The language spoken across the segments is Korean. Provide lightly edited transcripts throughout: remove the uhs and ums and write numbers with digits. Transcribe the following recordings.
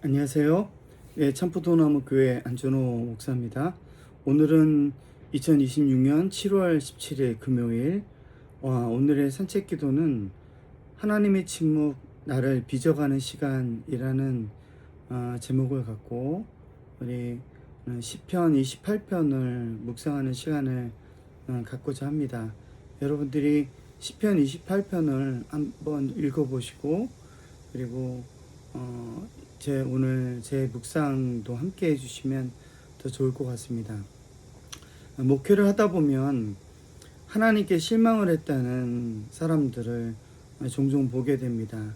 안녕하세요. 네, 참포도나무 교회 안준호 목사입니다. 오늘은 2026년 7월 17일 금요일. 오늘의 산책 기도는 하나님의 침묵 나를 빚어가는 시간이라는 제목을 갖고 우리 시편 28편을 묵상하는 시간을 갖고자 합니다. 여러분들이 시편 28편을 한번 읽어보시고 그리고 오늘 제 묵상도 함께 해주시면 더 좋을 것 같습니다. 목회를 하다 보면 하나님께 실망을 했다는 사람들을 종종 보게 됩니다.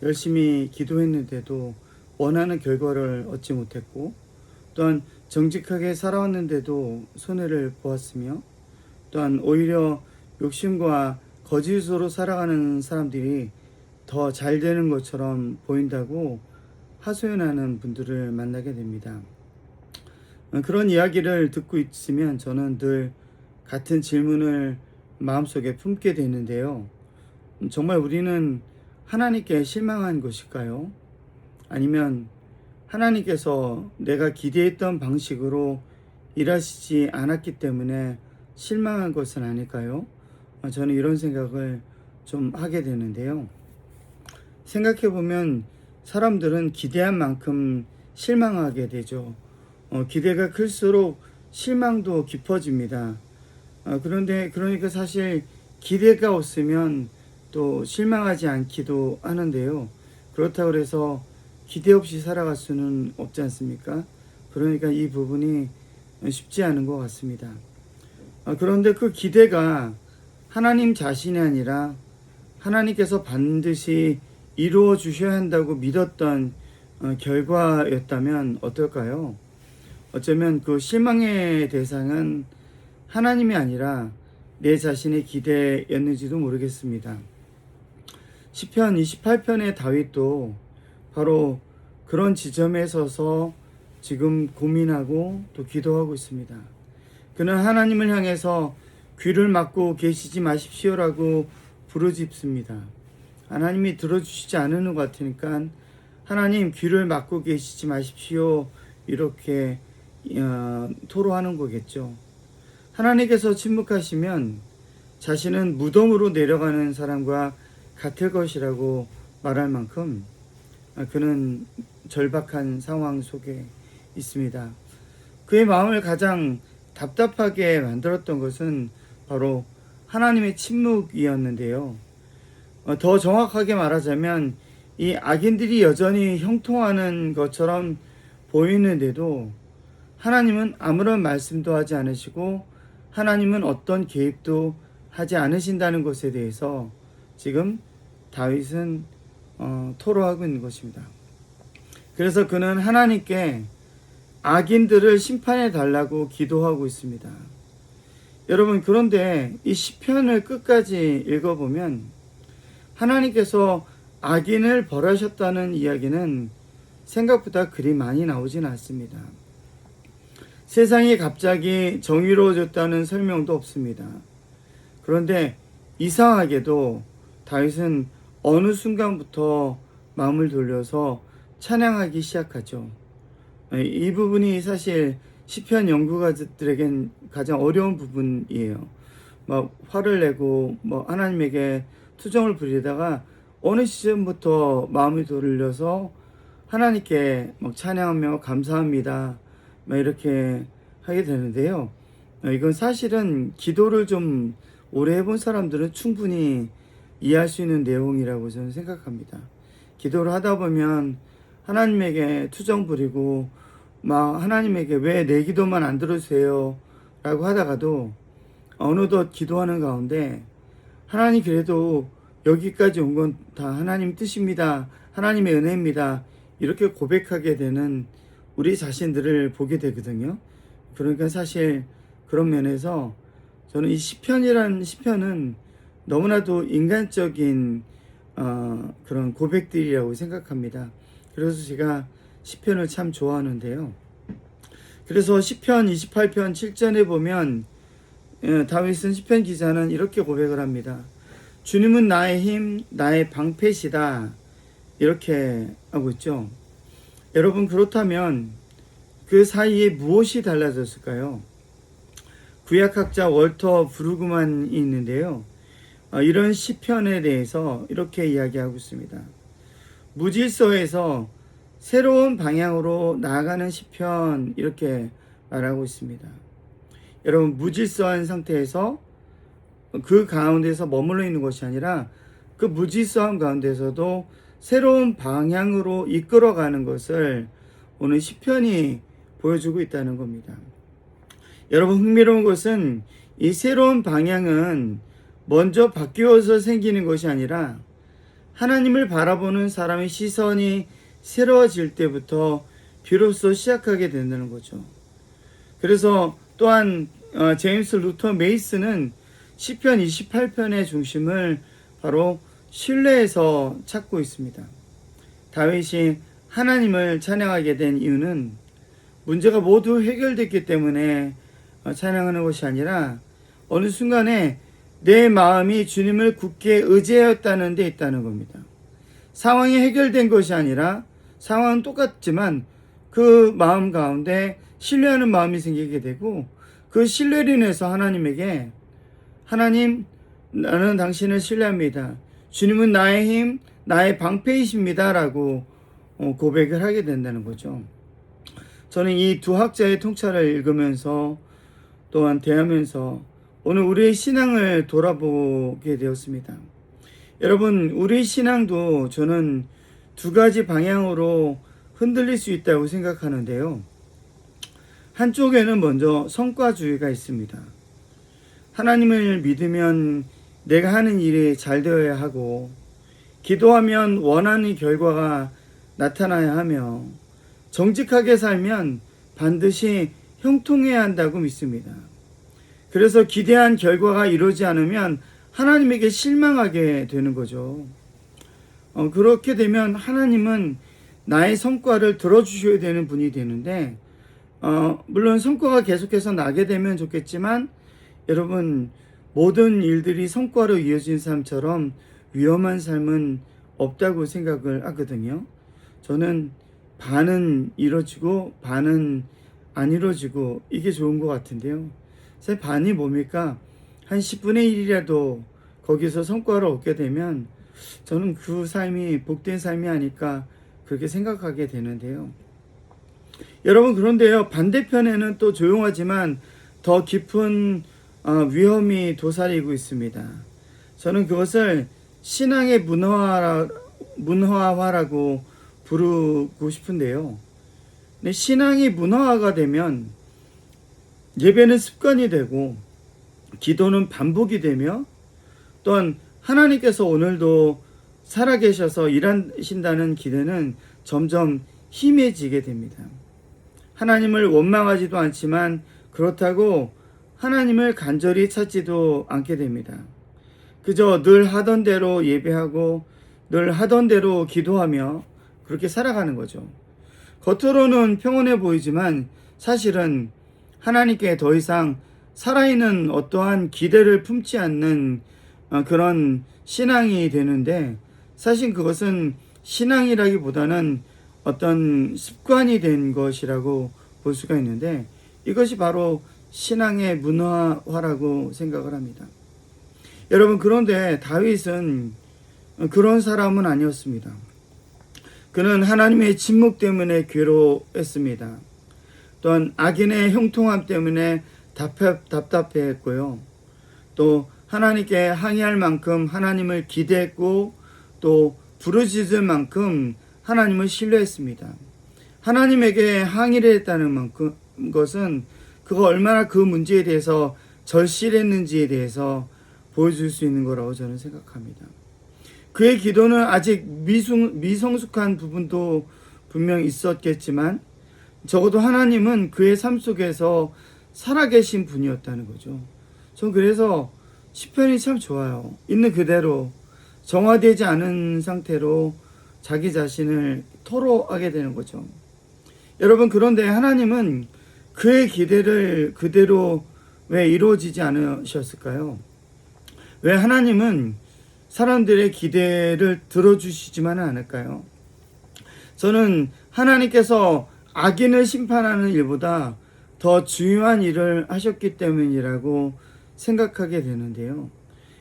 열심히 기도했는데도 원하는 결과를 얻지 못했고, 또한 정직하게 살아왔는데도 손해를 보았으며, 또한 오히려 욕심과 거짓으로 살아가는 사람들이 더 잘 되는 것처럼 보인다고 하소연하는 분들을 만나게 됩니다. 그런 이야기를 듣고 있으면 저는 늘 같은 질문을 마음속에 품게 되는데요. 정말 우리는 하나님께 실망한 것일까요? 아니면 하나님께서 내가 기대했던 방식으로 일하시지 않았기 때문에 실망한 것은 아닐까요? 저는 이런 생각을 좀 하게 되는데요. 생각해보면 사람들은 기대한 만큼 실망하게 되죠. 기대가 클수록 실망도 깊어집니다. 그러니까 사실 기대가 없으면 또 실망하지 않기도 하는데요. 그렇다고 해서 기대 없이 살아갈 수는 없지 않습니까? 그러니까 이 부분이 쉽지 않은 것 같습니다. 그런데 그 기대가 하나님 자신이 아니라 하나님께서 반드시 이루어 주셔야 한다고 믿었던 결과였다면 어떨까요? 어쩌면 그 실망의 대상은 하나님이 아니라 내 자신의 기대였는지도 모르겠습니다. 시편 28편의 다윗도 바로 그런 지점에 서서 지금 고민하고 또 기도하고 있습니다. 그는 하나님을 향해서 귀를 막고 계시지 마십시오라고 부르짖습니다. 하나님이 들어주시지 않는 것 같으니까 하나님 귀를 막고 계시지 마십시오 이렇게 토로하는 거겠죠. 하나님께서 침묵하시면 자신은 무덤으로 내려가는 사람과 같을 것이라고 말할 만큼 그는 절박한 상황 속에 있습니다. 그의 마음을 가장 답답하게 만들었던 것은 바로 하나님의 침묵이었는데요. 더 정확하게 말하자면 이 악인들이 여전히 형통하는 것처럼 보이는데도 하나님은 아무런 말씀도 하지 않으시고 하나님은 어떤 개입도 하지 않으신다는 것에 대해서 지금 다윗은 토로하고 있는 것입니다. 그래서 그는 하나님께 악인들을 심판해 달라고 기도하고 있습니다. 여러분, 그런데 이 시편을 끝까지 읽어보면 하나님께서 악인을 벌하셨다는 이야기는 생각보다 그리 많이 나오진 않습니다. 세상이 갑자기 정의로워졌다는 설명도 없습니다. 그런데 이상하게도 다윗은 어느 순간부터 마음을 돌려서 찬양하기 시작하죠. 이 부분이 사실 시편 연구가들에겐 가장 어려운 부분이에요. 막 화를 내고 하나님에게 투정을 부리다가 어느 시점부터 마음이 돌려서 하나님께 찬양하며 감사합니다 이렇게 하게 되는데요. 이건 사실은 기도를 좀 오래 해본 사람들은 충분히 이해할 수 있는 내용이라고 저는 생각합니다. 기도를 하다 보면 하나님에게 투정 부리고 하나님에게 왜 내 기도만 안 들어주세요 라고 하다가도 어느덧 기도하는 가운데 하나님 그래도 여기까지 온 건 다 하나님 뜻입니다. 하나님의 은혜입니다. 이렇게 고백하게 되는 우리 자신들을 보게 되거든요. 그러니까 사실 그런 면에서 저는 이 시편이라는 시편은 너무나도 인간적인 그런 고백들이라고 생각합니다. 그래서 제가 시편을 참 좋아하는데요. 그래서 시편 28편 7절에 보면 다윗은 시편 기자는 이렇게 고백을 합니다. 주님은 나의 힘, 나의 방패시다. 이렇게 하고 있죠. 여러분, 그렇다면 그 사이에 무엇이 달라졌을까요? 구약학자 월터 브루그만이 있는데요. 이런 시편에 대해서 이렇게 이야기하고 있습니다. 무질서에서 새로운 방향으로 나아가는 시편, 이렇게 말하고 있습니다. 여러분, 무질서한 상태에서 그 가운데서 머물러 있는 것이 아니라 그 무질서한 가운데서도 새로운 방향으로 이끌어가는 것을 오늘 시편이 보여주고 있다는 겁니다. 여러분, 흥미로운 것은 이 새로운 방향은 먼저 바뀌어서 생기는 것이 아니라 하나님을 바라보는 사람의 시선이 새로워질 때부터 비로소 시작하게 된다는 거죠. 그래서 또한 제임스 루터 메이슨은 시편 28편의 중심을 바로 신뢰에서 찾고 있습니다. 다윗이 하나님을 찬양하게 된 이유는 문제가 모두 해결됐기 때문에 찬양하는 것이 아니라 어느 순간에 내 마음이 주님을 굳게 의지하였다는 데 있다는 겁니다. 상황이 해결된 것이 아니라 상황은 똑같지만 그 마음 가운데 신뢰하는 마음이 생기게 되고, 그 신뢰로 인해서 하나님에게, 하나님, 나는 당신을 신뢰합니다. 주님은 나의 힘, 나의 방패이십니다. 라고 고백을 하게 된다는 거죠. 저는 이 두 학자의 통찰을 읽으면서 또한 대하면서 오늘 우리의 신앙을 돌아보게 되었습니다. 여러분, 우리 신앙도 저는 두 가지 방향으로 흔들릴 수 있다고 생각하는데요. 한쪽에는 먼저 성과주의가 있습니다. 하나님을 믿으면 내가 하는 일이 잘 되어야 하고, 기도하면 원하는 결과가 나타나야 하며, 정직하게 살면 반드시 형통해야 한다고 믿습니다. 그래서 기대한 결과가 이루어지지 않으면 하나님에게 실망하게 되는 거죠. 그렇게 되면 하나님은 나의 성과를 들어주셔야 되는 분이 되는데, 물론 성과가 계속해서 나게 되면 좋겠지만, 여러분, 모든 일들이 성과로 이어진 삶처럼 위험한 삶은 없다고 생각을 하거든요. 저는 반은 이루어지고 반은 안 이루어지고 이게 좋은 것 같은데요. 사실 반이 뭡니까? 한 10분의 1이라도 거기서 성과를 얻게 되면 저는 그 삶이 복된 삶이 아닐까 그렇게 생각하게 되는데요. 여러분, 그런데요, 반대편에는 또 조용하지만 더 깊은 위험이 도사리고 있습니다. 저는 그것을 신앙의 문화화라고 부르고 싶은데요. 근데 신앙이 문화화가 되면 예배는 습관이 되고, 기도는 반복이 되며, 또한 하나님께서 오늘도 살아계셔서 일하신다는 기대는 점점 희미해지게 됩니다. 하나님을 원망하지도 않지만 그렇다고 하나님을 간절히 찾지도 않게 됩니다. 그저 늘 하던 대로 예배하고 늘 하던 대로 기도하며 그렇게 살아가는 거죠. 겉으로는 평온해 보이지만 사실은 하나님께 더 이상 살아있는 어떠한 기대를 품지 않는 그런 신앙이 되는데, 사실 그것은 신앙이라기보다는 어떤 습관이 된 것이라고 볼 수가 있는데, 이것이 바로 신앙의 문화화라고 생각을 합니다. 여러분, 그런데 다윗은 그런 사람은 아니었습니다. 그는 하나님의 침묵 때문에 괴로워했습니다. 또한 악인의 형통함 때문에 답답해했고요. 또 하나님께 항의할 만큼 하나님을 기대했고, 또 부르짖을 만큼 하나님을 신뢰했습니다. 하나님에게 항의를 했다는 것은 그가 얼마나 그 문제에 대해서 절실했는지에 대해서 보여줄 수 있는 거라고 저는 생각합니다. 그의 기도는 아직 미성숙한 부분도 분명 있었겠지만, 적어도 하나님은 그의 삶 속에서 살아계신 분이었다는 거죠. 전 그래서 시편이 참 좋아요. 있는 그대로 정화되지 않은 상태로 자기 자신을 토로하게 되는 거죠. 여러분, 그런데 하나님은 그의 기대를 그대로 왜 이루어지지 않으셨을까요? 왜 하나님은 사람들의 기대를 들어주시지만은 않을까요? 저는 하나님께서 악인을 심판하는 일보다 더 중요한 일을 하셨기 때문이라고 생각하게 되는데요.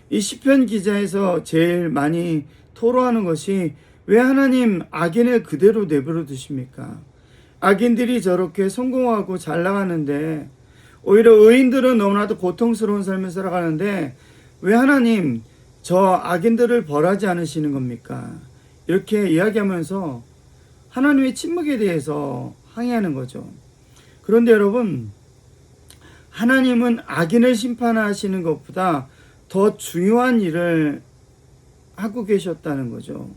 이 시편 기자에서 제일 많이 토로하는 것이 왜 하나님 악인을 그대로 내버려 두십니까? 악인들이 저렇게 성공하고 잘 나가는데 오히려 의인들은 너무나도 고통스러운 삶을 살아가는데 왜 하나님 저 악인들을 벌하지 않으시는 겁니까? 이렇게 이야기하면서 하나님의 침묵에 대해서 항의하는 거죠. 그런데 여러분, 하나님은 악인을 심판하시는 것보다 더 중요한 일을 하고 계셨다는 거죠.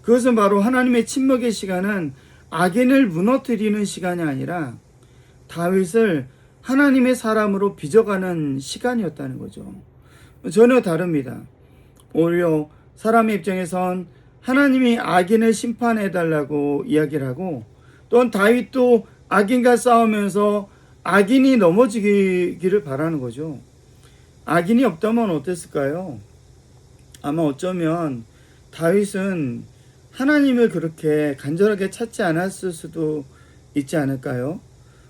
그것은 바로 하나님의 침묵의 시간은 악인을 무너뜨리는 시간이 아니라 다윗을 하나님의 사람으로 빚어가는 시간이었다는 거죠. 전혀 다릅니다. 오히려 사람의 입장에선 하나님이 악인을 심판해달라고 이야기를 하고, 또한 다윗도 악인과 싸우면서 악인이 넘어지기를 바라는 거죠. 악인이 없다면 어땠을까요? 아마 어쩌면 다윗은 하나님을 그렇게 간절하게 찾지 않았을 수도 있지 않을까요?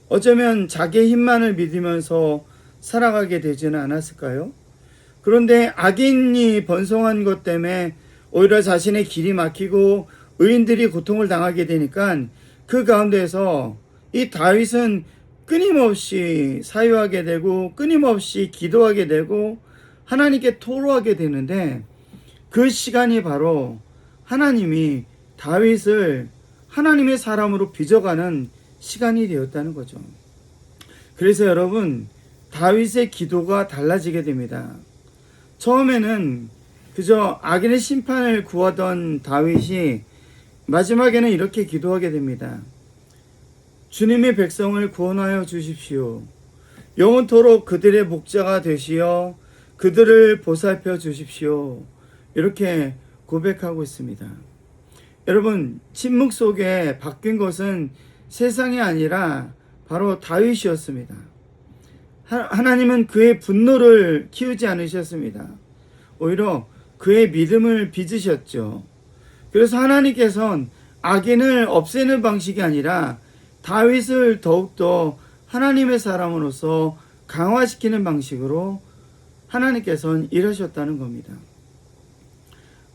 어쩌면 자기의 힘만을 믿으면서 살아가게 되지는 않았을까요? 그런데 악인이 번성한 것 때문에 오히려 자신의 길이 막히고 의인들이 고통을 당하게 되니까 그 가운데서 이 다윗은 끊임없이 사유하게 되고 끊임없이 기도하게 되고 하나님께 토로하게 되는데, 그 시간이 바로 하나님이 다윗을 하나님의 사람으로 빚어가는 시간이 되었다는 거죠. 그래서 여러분, 다윗의 기도가 달라지게 됩니다. 처음에는 그저 악인의 심판을 구하던 다윗이 마지막에는 이렇게 기도하게 됩니다. 주님의 백성을 구원하여 주십시오. 영원토록 그들의 목자가 되시어 그들을 보살펴 주십시오. 이렇게 고백하고 있습니다. 여러분, 침묵 속에 바뀐 것은 세상이 아니라 바로 다윗이었습니다. 하나님은 그의 분노를 키우지 않으셨습니다. 오히려 그의 믿음을 빚으셨죠. 그래서 하나님께서는 악인을 없애는 방식이 아니라 다윗을 더욱더 하나님의 사람으로서 강화시키는 방식으로 하나님께서는 일하셨다는 겁니다.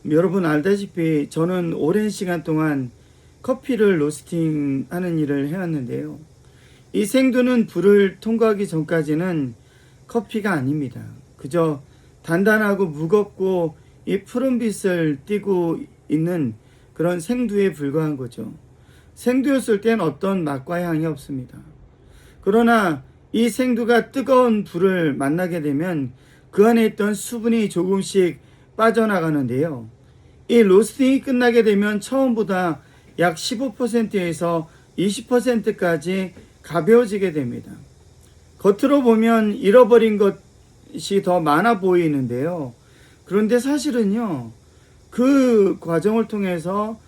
여러분 알다시피 저는 오랜 시간 동안 커피를 로스팅 하는 일을 해왔는데요. 이 생두는 불을 통과하기 전까지는 커피가 아닙니다. 그저 단단하고 무겁고 이 푸른빛을 띠고 있는 그런 생두에 불과한 거죠. 생두였을 땐 어떤 맛과 향이 없습니다. 그러나 이 생두가 뜨거운 불을 만나게 되면 그 안에 있던 수분이 조금씩 빠져나가는데요. 이 로스팅이 끝나게 되면 처음보다 약 15%에서 20%까지 가벼워지게 됩니다. 겉으로 보면 잃어버린 것이 더 많아 보이는데요. 그런데 사실은요, 그 과정을 통해서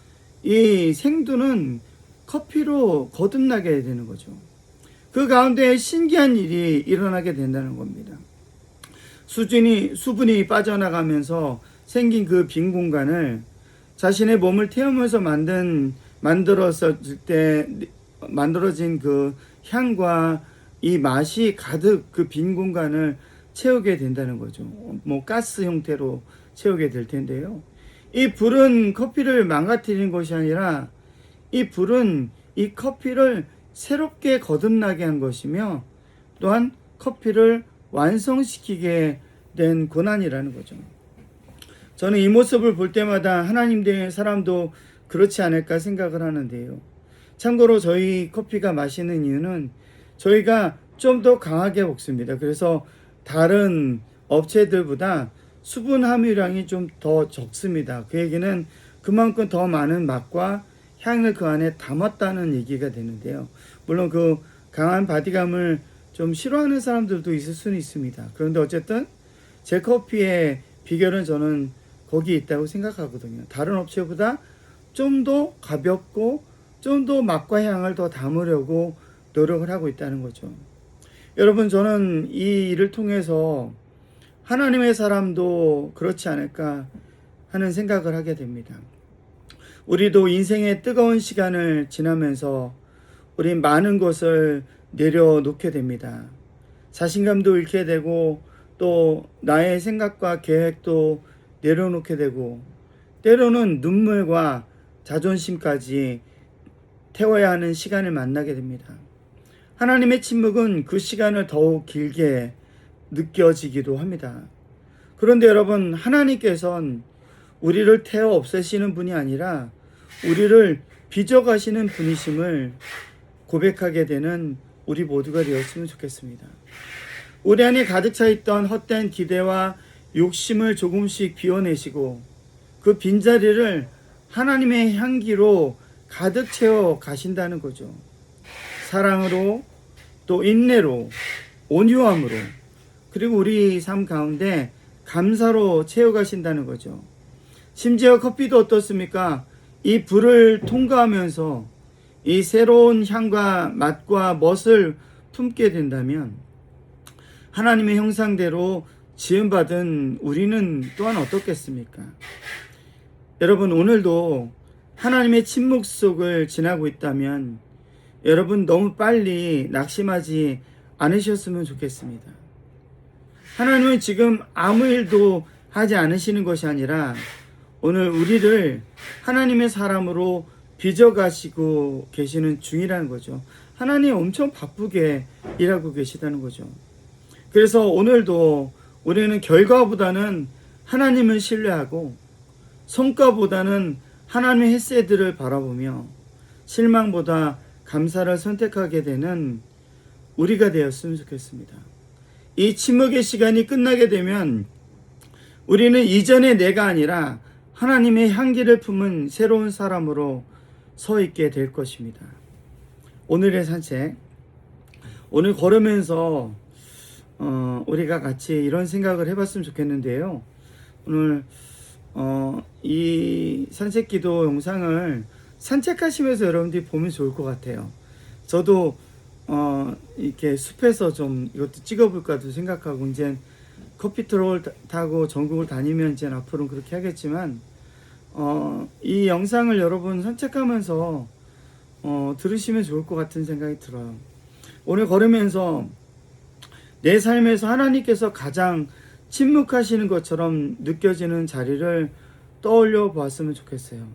이 생두는 커피로 거듭나게 되는 거죠. 그 가운데 신기한 일이 일어나게 된다는 겁니다. 수분이 빠져나가면서 생긴 그 빈 공간을 자신의 몸을 태우면서 만들어진 그 향과 이 맛이 가득 그 빈 공간을 채우게 된다는 거죠. 뭐 가스 형태로 채우게 될 텐데요. 이 불은 커피를 망가뜨리는 것이 아니라 이 불은 이 커피를 새롭게 거듭나게 한 것이며 또한 커피를 완성시키게 된 고난이라는 거죠. 저는 이 모습을 볼 때마다 하나님 된 사람도 그렇지 않을까 생각을 하는데요. 참고로 저희 커피가 마시는 이유는 저희가 좀 더 강하게 볶습니다. 그래서 다른 업체들보다 수분 함유량이 좀 더 적습니다. 그 얘기는 그만큼 더 많은 맛과 향을 그 안에 담았다는 얘기가 되는데요. 물론 그 강한 바디감을 좀 싫어하는 사람들도 있을 수는 있습니다. 그런데 어쨌든 제 커피의 비결은 저는 거기에 있다고 생각하거든요. 다른 업체보다 좀 더 가볍고 좀 더 맛과 향을 더 담으려고 노력을 하고 있다는 거죠. 여러분, 저는 이 일을 통해서 하나님의 사람도 그렇지 않을까 하는 생각을 하게 됩니다. 우리도 인생의 뜨거운 시간을 지나면서 우리 많은 것을 내려놓게 됩니다. 자신감도 잃게 되고 또 나의 생각과 계획도 내려놓게 되고 때로는 눈물과 자존심까지 태워야 하는 시간을 만나게 됩니다. 하나님의 침묵은 그 시간을 더욱 길게 느껴지기도 합니다. 그런데 여러분, 하나님께서는 우리를 태워 없애시는 분이 아니라 우리를 빚어가시는 분이심을 고백하게 되는 우리 모두가 되었으면 좋겠습니다. 우리 안에 가득 차 있던 헛된 기대와 욕심을 조금씩 비워내시고 그 빈자리를 하나님의 향기로 가득 채워 가신다는 거죠. 사랑으로 또 인내로 온유함으로 그리고 우리 삶 가운데 감사로 채워 가신다는 거죠. 심지어 커피도 어떻습니까? 이 불을 통과하면서 이 새로운 향과 맛과 멋을 품게 된다면 하나님의 형상대로 지음받은 우리는 또한 어떻겠습니까? 여러분, 오늘도 하나님의 침묵 속을 지나고 있다면 여러분 너무 빨리 낙심하지 않으셨으면 좋겠습니다. 하나님은 지금 아무 일도 하지 않으시는 것이 아니라 오늘 우리를 하나님의 사람으로 빚어가시고 계시는 중이라는 거죠. 하나님 엄청 바쁘게 일하고 계시다는 거죠. 그래서 오늘도 우리는 결과보다는 하나님을 신뢰하고 성과보다는 하나님의 햇새들을 바라보며 실망보다 감사를 선택하게 되는 우리가 되었으면 좋겠습니다. 이 침묵의 시간이 끝나게 되면 우리는 이전의 내가 아니라 하나님의 향기를 품은 새로운 사람으로 서 있게 될 것입니다. 오늘의 산책, 오늘 걸으면서 우리가 같이 이런 생각을 해봤으면 좋겠는데요. 오늘 이 산책기도 영상을 산책하시면서 여러분들이 보면 좋을 것 같아요. 저도 이렇게 숲에서 좀 이것도 찍어볼까도 생각하고 이제 커피트롤 타고 전국을 다니면 이제 앞으로는 그렇게 하겠지만 이 영상을 여러분 산책하면서 들으시면 좋을 것 같은 생각이 들어요. 오늘 걸으면서 내 삶에서 하나님께서 가장 침묵하시는 것처럼 느껴지는 자리를 떠올려 보았으면 좋겠어요.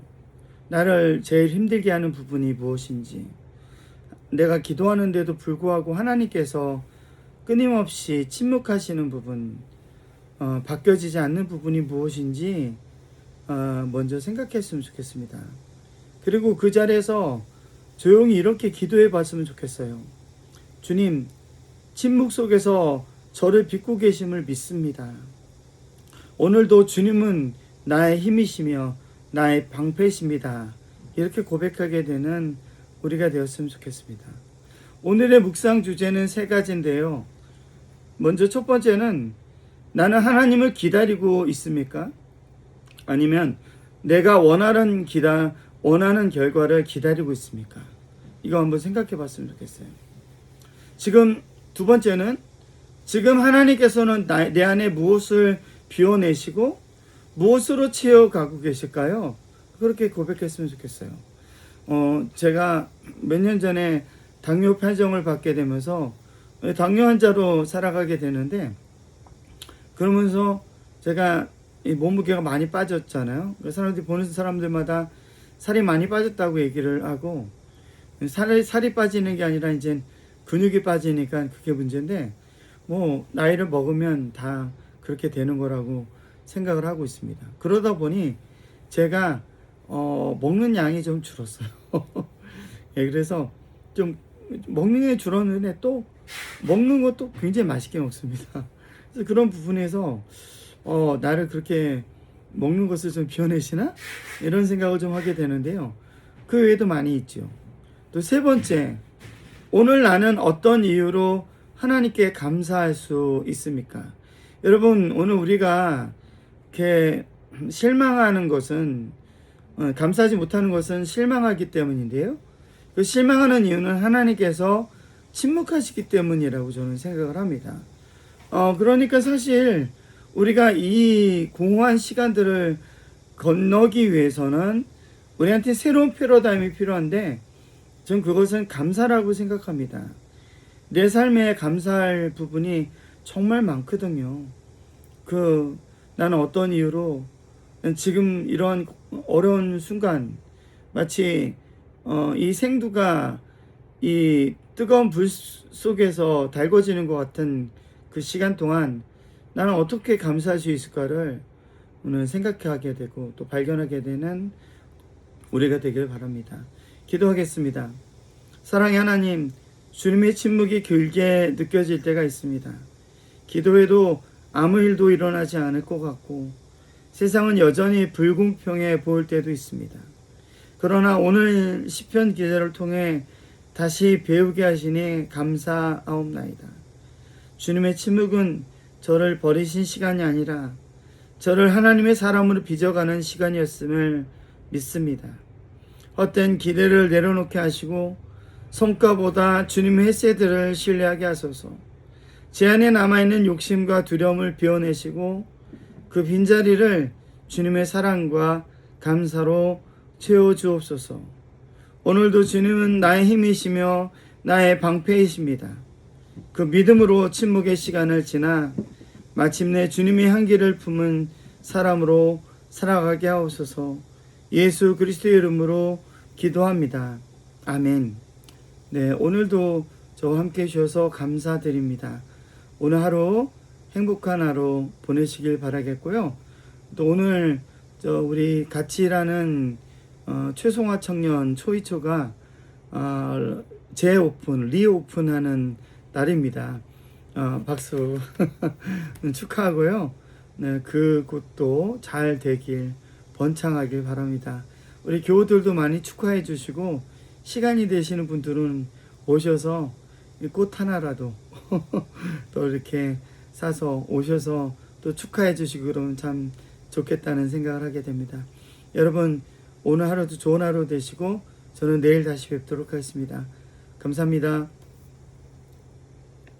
나를 제일 힘들게 하는 부분이 무엇인지, 내가 기도하는데도 불구하고 하나님께서 끊임없이 침묵하시는 부분, 바뀌어지지 않는 부분이 무엇인지 먼저 생각했으면 좋겠습니다. 그리고 그 자리에서 조용히 이렇게 기도해 봤으면 좋겠어요. 주님, 침묵 속에서 저를 빚고 계심을 믿습니다. 오늘도 주님은 나의 힘이시며 나의 방패이십니다. 이렇게 고백하게 되는 우리가 되었으면 좋겠습니다. 오늘의 묵상 주제는 세 가지인데요. 먼저 첫 번째는 나는 하나님을 기다리고 있습니까? 아니면 내가 원하는 결과를 기다리고 있습니까? 이거 한번 생각해 봤으면 좋겠어요. 지금 두 번째는 지금 하나님께서는 내 안에 무엇을 비워내시고 무엇으로 채워가고 계실까요? 그렇게 고백했으면 좋겠어요. 제가 몇 년 전에 당뇨 판정을 받게 되면서 당뇨 환자로 살아가게 되는데 그러면서 제가 이 몸무게가 많이 빠졌잖아요. 사람들이 보는 사람들마다 살이 많이 빠졌다고 얘기를 하고 살이 빠지는 게 아니라 이제 근육이 빠지니까 그게 문제인데 뭐 나이를 먹으면 다 그렇게 되는 거라고 생각을 하고 있습니다. 그러다 보니 제가 먹는 양이 좀 줄었어요. 예, 그래서 좀 먹는 게 줄었는데 또 먹는 것도 굉장히 맛있게 먹습니다. 그래서 그런 부분에서 나를 그렇게 먹는 것을 좀 비워내시나? 이런 생각을 좀 하게 되는데요. 그 외에도 많이 있죠. 또 세 번째, 오늘 나는 어떤 이유로 하나님께 감사할 수 있습니까? 여러분, 오늘 우리가 이렇게 실망하는 것은 감사하지 못하는 것은 실망하기 때문인데요. 그 실망하는 이유는 하나님께서 침묵하시기 때문이라고 저는 생각을 합니다. 그러니까 사실 우리가 이 공허한 시간들을 건너기 위해서는 우리한테 새로운 패러다임이 필요한데 전 그것은 감사라고 생각합니다. 내 삶에 감사할 부분이 정말 많거든요. 나는 어떤 이유로 지금 이런 어려운 순간 마치 이 생두가 이 뜨거운 불 속에서 달궈지는 것 같은 그 시간 동안 나는 어떻게 감사할 수 있을까를 오늘 생각하게 되고 또 발견하게 되는 우리가 되길 바랍니다. 기도하겠습니다. 사랑의 하나님, 주님의 침묵이 길게 느껴질 때가 있습니다. 기도해도 아무 일도 일어나지 않을 것 같고 세상은 여전히 불공평해 보일 때도 있습니다. 그러나 오늘 시편 기자를 통해 다시 배우게 하시니 감사하옵나이다. 주님의 침묵은 저를 버리신 시간이 아니라 저를 하나님의 사람으로 빚어가는 시간이었음을 믿습니다. 헛된 기대를 내려놓게 하시고 성과보다 주님의 햇새들을 신뢰하게 하소서. 제 안에 남아있는 욕심과 두려움을 비워내시고 그 빈자리를 주님의 사랑과 감사로 채워주옵소서. 오늘도 주님은 나의 힘이시며 나의 방패이십니다. 그 믿음으로 침묵의 시간을 지나 마침내 주님의 향기를 품은 사람으로 살아가게 하옵소서. 예수 그리스도의 이름으로 기도합니다. 아멘. 네, 오늘도 저와 함께 해주셔서 감사드립니다. 오늘 하루 행복한 하루 보내시길 바라겠고요. 또 오늘 우리 같이 일하는 최송화 청년 초이초가 리오픈하는 날입니다. 박수 축하하고요. 네, 그곳도 잘 되길 번창하길 바랍니다. 우리 교우들도 많이 축하해 주시고 시간이 되시는 분들은 오셔서 꽃 하나라도 또 이렇게 사서 오셔서 또 축하해 주시고 그러면 참 좋겠다는 생각을 하게 됩니다. 여러분 오늘 하루도 좋은 하루 되시고 저는 내일 다시 뵙도록 하겠습니다. 감사합니다.